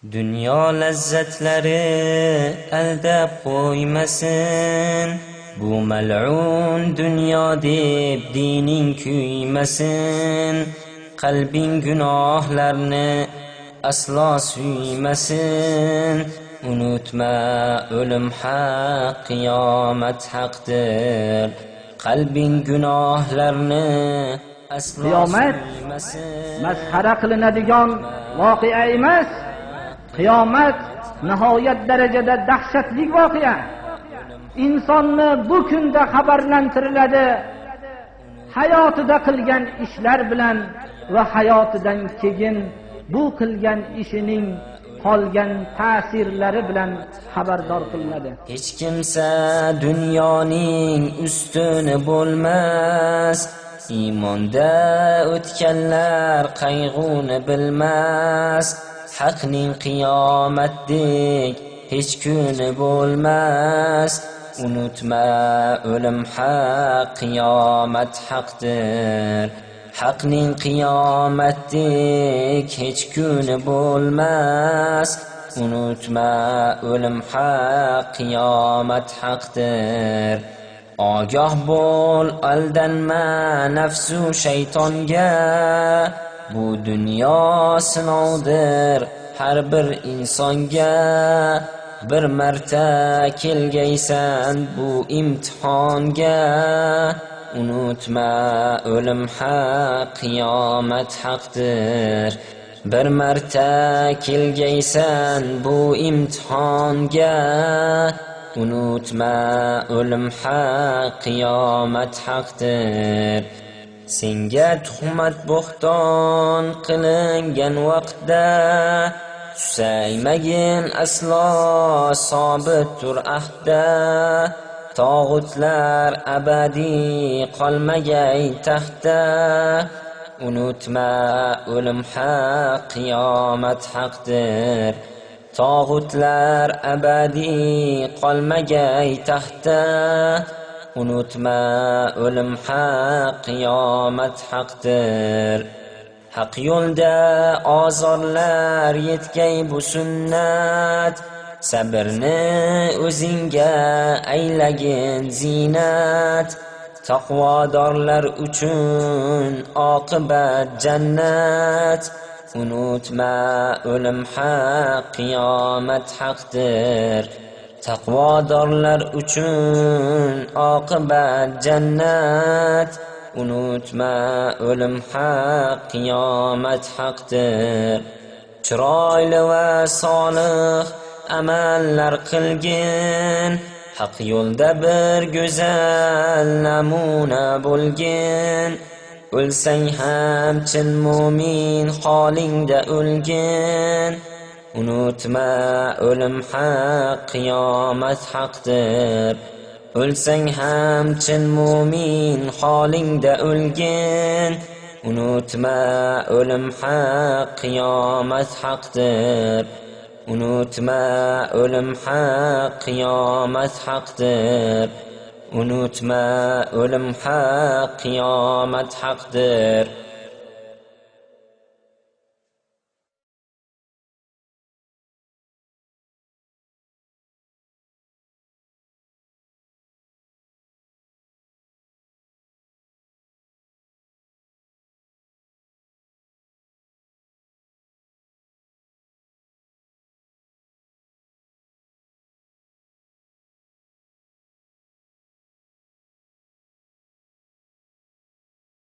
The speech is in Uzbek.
Dünya lezzetleri aldab qo'ymasin, bu mal'un dünya deb dining kuymasin. Qalbing gunohlarni aslo suymasin, unutma o'lim haq, qiyomat haqdir. Qalbing gunohlarni aslo suymasin. Masxara qilinadigan voqea emas. Qiyomat nihoyat darajada dahshatli voqea. İnsonni bu kunda xabarlantiriladi. Hayotida qilgan ishlar bilan va hayotidan keyin bu qilgan ishining qolgan ta'sirlari bilan xabardor qilinadi. Hech kimsa dunyoning ustuni bo'lmas, iymonda o'tganlar qayg'uni bilmas. Haqning qiyomatdek hech kuni bo'lmas, unutma o'lim haq, qiyomat haqdir. Haqning qiyomatdek hech kuni bo'lmas, unutma o'lim haq, qiyomat haqdir. Ogoh bo'l, aldanma nafsu shaytonga, bu dunyo sinovdir har bir insonga. Bir marta kelgaysan bu imtihonga, unutma o'lim haq, qiyomat haqdir. Bir marta kelgaysan bu imtihonga, unutma o'lim haq, qiyomat haqdir. Senga tuhmat bo'xton qilingan vaqtda, susaymagin aslo, sobit tur ahda. Tog'utlar abadiy qolmagay taxtda, unutma o'lim haq, qiyomat haqdir. Tog'utlar abadiy qolmagay taxtda, unutma o'lim haq, qiyomat haqdir. Haq yo'lda ozorlar yetgay bu sunnat, sabrni o'zingga aylagin zinat. Taqvodorlar uchun oqibat jannat, unutma o'lim haq, qiyomat haqdir. Taqvodorlar uchun oqibat jannat, unutma o'lim haq, qiyomat haqdir. Chiroyli va solih amallar qilgin, haq yo'lda bir go'zal namuna bo'lgin. O'lsang ham chin mu'min holingda o'lgin, unutma o'lim haq, qiyomat haqdir. O'lsang ham chin mu'min holingda o'lgin, unutma o'lim haq, qiyomat haqdir. Unutma o'lim haq, qiyomat haqdir. Unutma o'lim haq, qiyomat haqdir.